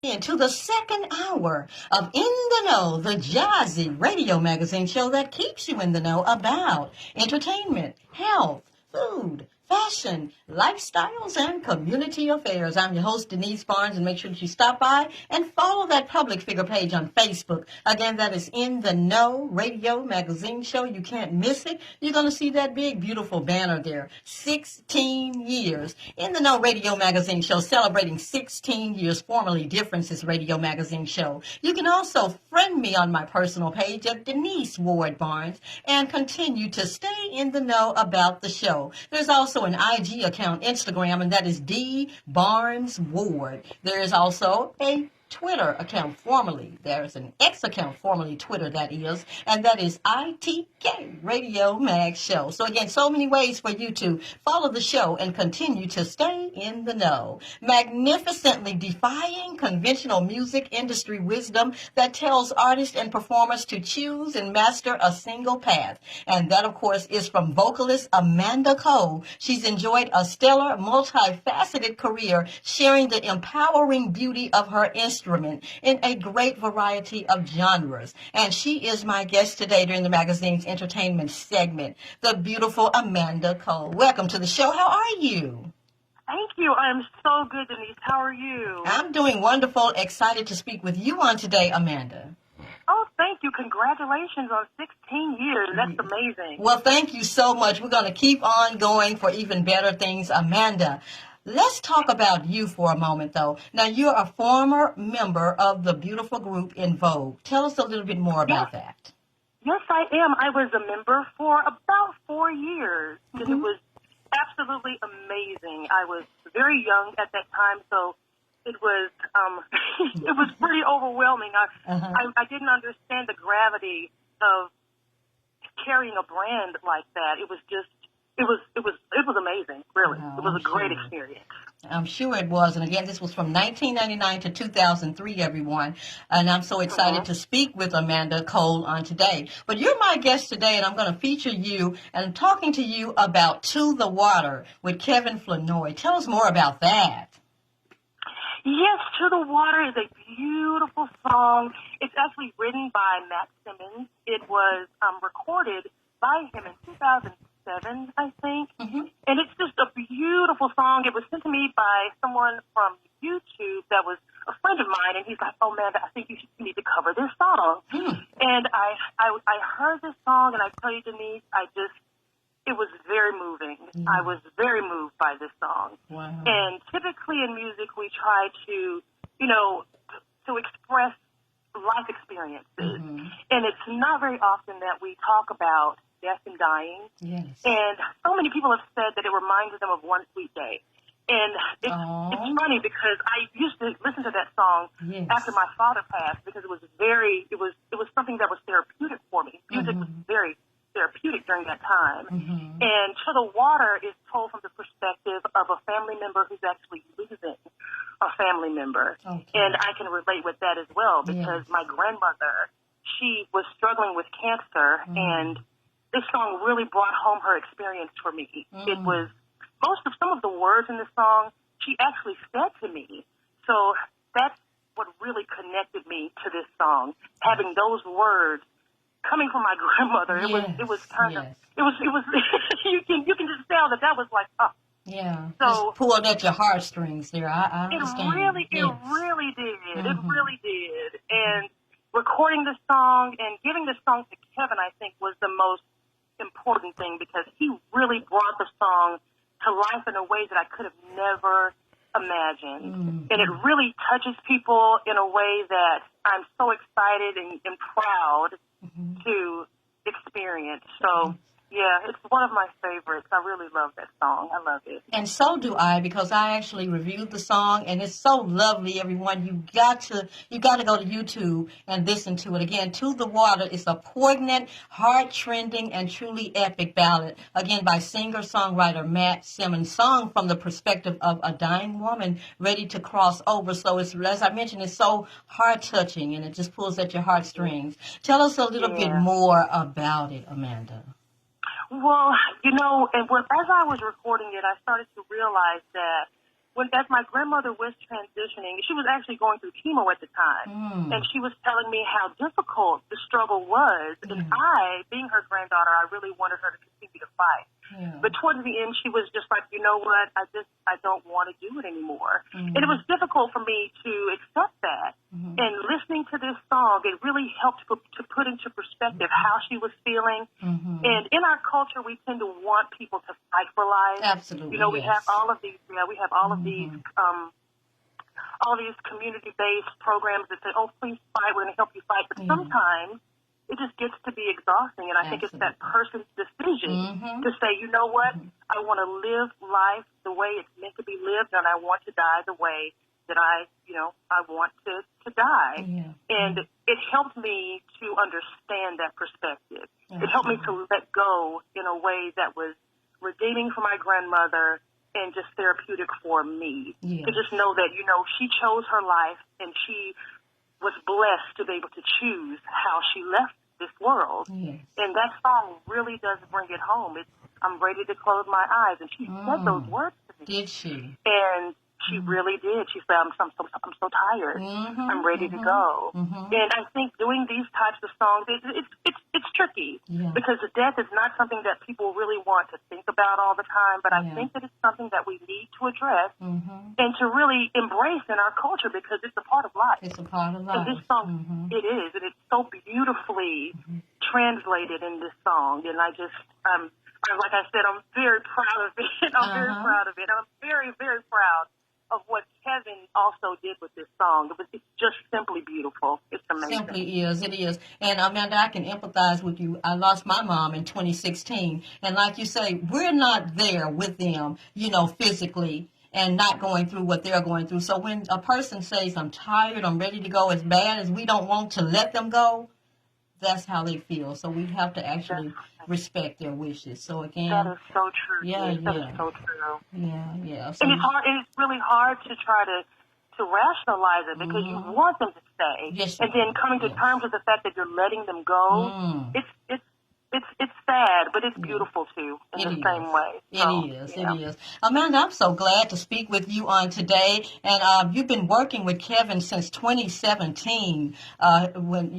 Into the second hour of In the Know, the jazzy radio magazine show that keeps you in the know about entertainment, health, food, fashion, lifestyles, and community affairs. I'm your host, Deniece Barnes, and make sure that you stop by and follow that public figure page on Facebook. Again, that is In the Know radio magazine show. You can't miss it. You're going to see that big, beautiful banner there. 16 years. In the Know radio magazine show, celebrating 16 years, formerly Differences radio magazine show. You can also friend me on my personal page at Deniece Ward Barnes and continue to stay in the know about the show. There's also an IG account, Instagram, and that is D Barnes Ward. There is also a Twitter account formerly. There's an X account formerly Twitter, that is, and that is ITK Radio Mag Show. So again, so many ways for you to follow the show and continue to stay in the know. Magnificently defying conventional music industry wisdom that tells artists and performers to choose and master a single path. And that, of course, is from vocalist Amanda Cole. She's enjoyed a stellar, multifaceted career, sharing the empowering beauty of her instrument in a great variety of genres. And she is my guest today during the magazine's entertainment segment, the beautiful Amanda Cole. Welcome to the show. How are you? Thank you. I'm so good, Deniece. How are you? I'm doing wonderful. Excited to speak with you on today, Amanda. Oh, thank you. Congratulations on 16 years. That's amazing. Well, thank you so much. We're going to keep on going for even better things. Amanda, let's talk about you for a moment, though. Now, you're a former member of the beautiful group Envogue. Tell us a little bit more about that. Yes, I am. I was a member for about 4 years, and it was absolutely amazing. I was very young at that time, so it was it was pretty overwhelming. I didn't understand the gravity of carrying a brand like that. It was just it was amazing, really. It was a great experience. I'm sure it was. And again, this was from 1999 to 2003, everyone. And I'm so excited to speak with Amanda Cole on today. But you're my guest today, and I'm going to feature you and I'm talking to you about To the Water with Kevin Flanoy. Tell us more about that. Yes, To the Water is a beautiful song. It's actually written by Matt Simmons. It was recorded by him in 2007, I think. And it's just a beautiful song. It was sent to me by someone from YouTube that was a friend of mine, and he's like, "Oh, man, I think you need to cover this song." And I heard this song, and I tell you, Deniece, it was very moving. I was very moved by this song. Wow. And typically in music, we try to, to express life experiences. And it's not very often that we talk about death and dying. Yes. And so many people have said that it reminds them of One Sweet Day. And it's funny because I used to listen to that song after my father passed because it was something that was therapeutic for me. Music was very therapeutic during that time. And To the Water is told from the perspective of a family member who's actually losing a family member. And I can relate with that as well because my grandmother, she was struggling with cancer, and this song really brought home her experience for me. It was some of the words in the song she actually said to me. So that's what really connected me to this song, having those words coming from my grandmother. It was kind of you can just tell that was like yeah. So just pulled at your heartstrings there. I understand. It really did. It really did. And recording the song and giving the song to Kevin, I think, was the most important thing because he really brought the song to life in a way that I could have never imagined. And it really touches people in a way that I'm so excited and proud to experience. So, yeah, it's one of my favorites. I really love that song. I love it. And so do I, because I actually reviewed the song, and it's so lovely, everyone. You got to go to YouTube and listen to it. Again, To the Water is a poignant, heart-trending, and truly epic ballad, again, by singer-songwriter Matt Simmons, sung from the perspective of a dying woman ready to cross over. So, it's, as I mentioned, it's so heart-touching, and it just pulls at your heartstrings. Tell us a little bit more about it, Amanda. Well, as I was recording it, I started to realize that as my grandmother was transitioning, she was actually going through chemo at the time, and she was telling me how difficult the struggle was, and I, being her granddaughter, I really wanted her to continue to fight. Yeah. But towards the end, she was just like, you know what, I don't want to do it anymore. And it was difficult for me to accept that. And listening to this song, it really helped to put into perspective how she was feeling. And in our culture, we tend to want people to fight for life. Absolutely. You know, we have all of these, all these community-based programs that say, oh, please fight, we're going to help you fight. But sometimes it just gets to be exhausting, and I think it's that person's decision to say, you know what, I want to live life the way it's meant to be lived, and I want to die the way that I want to die. And it helped me to understand that perspective. It helped me to let go in a way that was redeeming for my grandmother and just therapeutic for me. To just know that, she chose her life, and she was blessed to be able to choose how she left this world. And that song really does bring it home. I'm ready to close my eyes. And she said those words to me. Did she? And she really did. She said, I'm so tired. I'm ready to go. And I think doing these types of songs, it's tricky because death is not something that people really want to think about all the time. But I think that it's something that we need to address and to really embrace in our culture because it's a part of life. It's a part of life. And this song, it is. And it's so beautifully translated in this song. And I just, like I said, I'm very proud of it. I'm very proud of it. I'm very, very proud of what Kevin also did with this song. It's just simply beautiful. It's amazing. Simply is. It is. And Amanda, I can empathize with you. I lost my mom in 2016. And like you say, we're not there with them, physically and not going through what they're going through. So when a person says, I'm tired, I'm ready to go, as bad as we don't want to let them go, that's how they feel. So we have to actually respect their wishes. So again, that is so true. Yeah. That is so true. Yeah. So, and it's hard. It's really hard to try to rationalize it because you want them to stay, and then coming to terms with the fact that you're letting them go. It's sad, but it's beautiful too in the same way. So, It is. Amanda, I'm so glad to speak with you on today. And you've been working with Kevin since 2017. When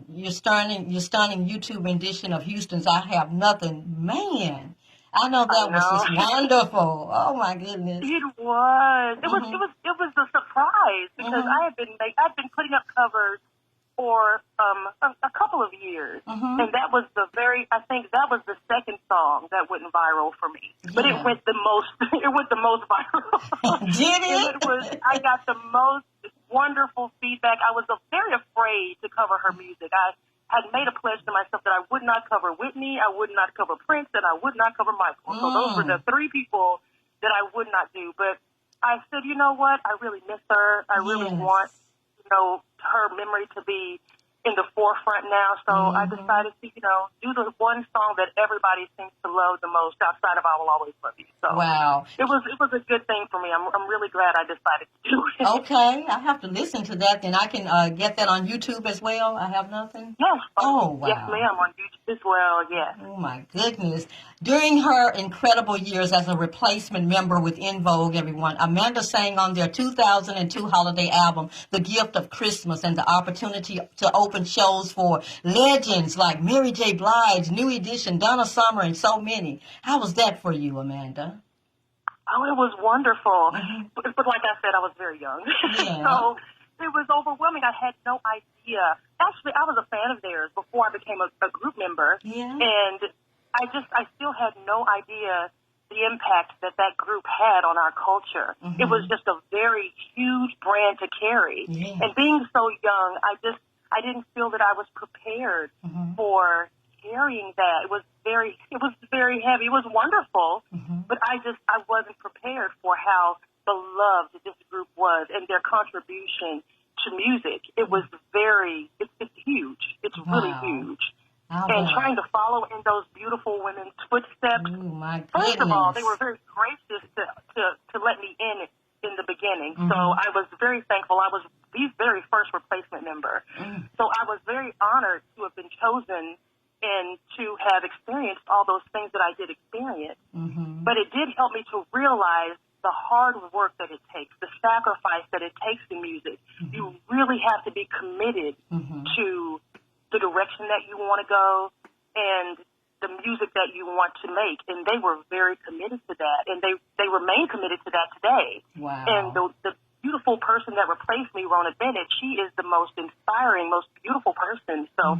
you're starting YouTube rendition of Houston's "I Have Nothing." Man, I know that was just wonderful. Oh my goodness. It was. It was a surprise because I've been putting up covers for a couple of years, and that was I think that was the second song that went viral for me. But it went the most viral. Did it? And I got the most wonderful feedback. I was very afraid to cover her music. I had made a pledge to myself that I would not cover Whitney, I would not cover Prince, and I would not cover Michael. So those were the three people that I would not do. But I said, you know what? I really miss her. I really want her memory to be in the forefront now. So I decided to, do the one song that everybody seems to love the most outside of "I Will Always Love You." So wow, it was a good thing for me. I'm really glad I decided to do it. Okay, I have to listen to that. Then I can get that on YouTube as well. I Have Nothing. Yes. Oh wow. Yes, ma'am, on YouTube as well. Yes. Oh my goodness. During her incredible years as a replacement member with Envogue, everyone, Amanda sang on their 2002 holiday album, The Gift of Christmas, and the opportunity to open shows for legends like Mary J. Blige, New Edition, Donna Summer, and so many. How was that for you, Amanda? Oh, it was wonderful. But like I said, I was very young. Yeah. So it was overwhelming. I had no idea. Actually, I was a fan of theirs before I became a group member. Yeah. And I still had no idea the impact that group had on our culture. It was just a very huge brand to carry. Yeah. And being so young, I didn't feel that I was prepared for carrying that. It was very heavy. It was wonderful, but I wasn't prepared for how beloved this group was and their contribution to music. It was it's huge. It's really huge. And trying to follow in those beautiful women's footsteps. Ooh, my First of all, they were very gracious to let me in the beginning. So I was very thankful. I was the very first replacement member. So I was very honored to have been chosen and to have experienced all those things that I did experience. But it did help me to realize the the hard work that it takes, the sacrifice that it takes in music. Mm-hmm. You really have to be committed to the direction that you want to go and the music that you want to make. And they were very committed to that, and they remain committed to that today. Wow. And the beautiful person that replaced me, Rona Bennett, she is the most inspiring, most beautiful person. So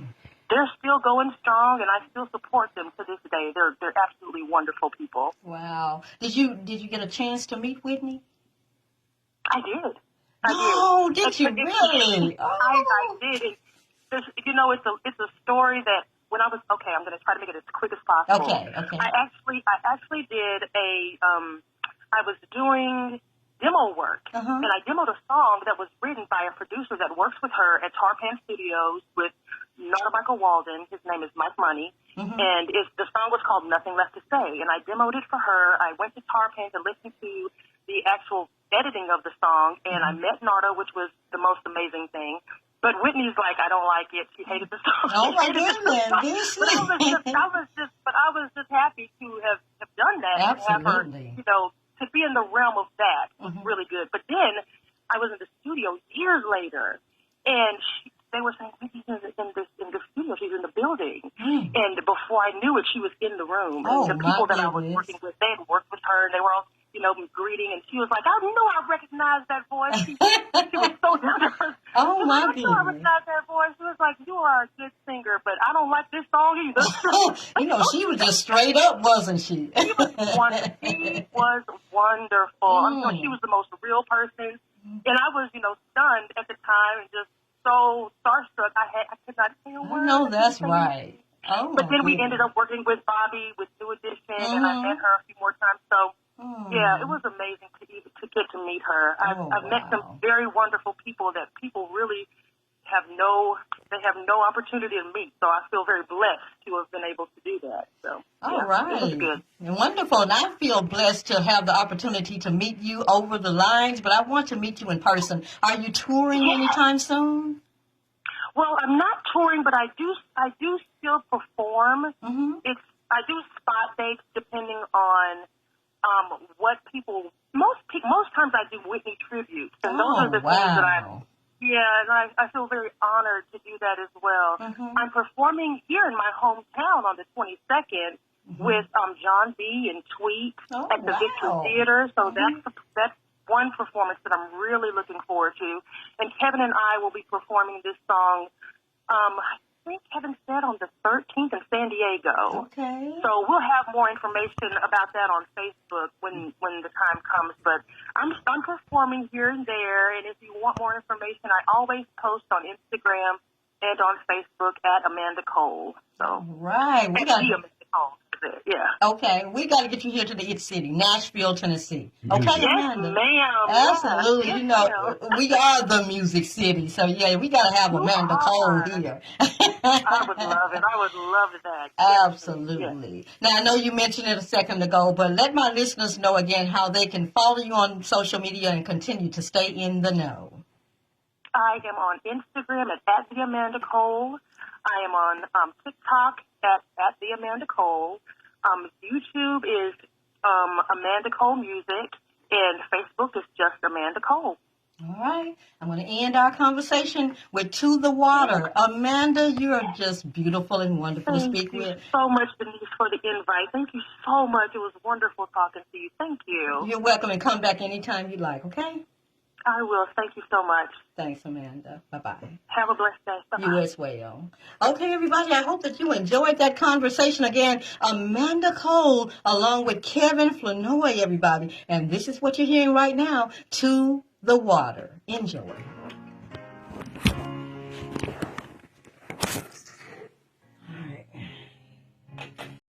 they're still going strong, and I still support them to this day. They're absolutely wonderful people. Wow. Did you get a chance to meet Whitney? I did. Oh, did you really? I did. You know, it's a story that when I was I'm going to try to make it as quick as possible. Okay. I actually did I was doing demo work, and I demoed a song that was written by a producer that works with her at Tarpan Studios with Narda Michael Walden. His name is Mike Money, and the song was called Nothing Left to Say, and I demoed it for her. I went to Tarpan to listen to the actual editing of the song, and I met Narda, which was the most amazing thing. But Whitney's like, I don't like it. She hated the song. Oh my goodness! But I was just happy to have done that. Absolutely. And have her, to be in the realm of that was really good. But then I was in the studio years later, and they were saying, Whitney's in the studio. She's in the building. And before I knew it, she was in the room. And the people that I was working with, they had worked with her, and they were all, greeting. And she was like, I know I recognize that voice. She was so nervous. Oh, my goodness. I recognize that voice. She was like, you are a good singer, but I don't like this song either. She was just straight up, wasn't she? She was wonderful. She was the most real person. And I was, stunned at the time and just so starstruck. I could not say a word. No, that's right. Oh, but then we ended up working with Bobby with New Edition, and I met her a few more times. So, yeah, it was amazing to get to meet her. I've met some very wonderful people that people really have no opportunity to meet. So I feel very blessed to have been able to do that. So, right. It was good. Wonderful. And I feel blessed to have the opportunity to meet you over the lines, but I want to meet you in person. Are you touring anytime soon? Well, I'm not touring, but I do still perform. I do spot dates depending on what people. Most times I do Whitney tributes, and those are the things that and I feel very honored to do that as well. I'm performing here in my hometown on the 22nd with John B. and Tweet at the Victory Theater. So that's one performance that I'm really looking forward to. And Kevin and I will be performing this song, I think Kevin said on the 13th in San Diego. Okay. So we'll have more information about that on Facebook when the time comes. But I'm performing here and there, and if you want more information, I always post on Instagram and on Facebook at Amanda Cole. So right. Amanda Cole. Yeah. Okay, we got to get you here to the It City, Nashville, Tennessee. Okay, yes, Amanda? ma'am. Absolutely. Yes, we are the Music City, so we got to have Amanda Cole here. I would love it. I would love that. Absolutely. Now, I know you mentioned it a second ago, but let my listeners know again how they can follow you on social media and continue to stay in the know. I am on Instagram at the Amanda Cole. I am on TikTok at the Amanda Cole. YouTube is Amanda Cole Music, and Facebook is just Amanda Cole. All right. I'm going to end our conversation with To the Water. Amanda, you are just beautiful and wonderful to speak with. Thank you so much, Deniece, for the invite. Thank you so much. It was wonderful talking to you. Thank you. You're welcome, and come back anytime you like, okay? I will. Thank you so much. Thanks, Amanda. Bye-bye. Have a blessed day. Bye-bye. You as well. Okay, everybody, I hope that you enjoyed that conversation. Again, Amanda Cole along with Kevin Flanoy, everybody. And this is what you're hearing right now, To the Water. Enjoy.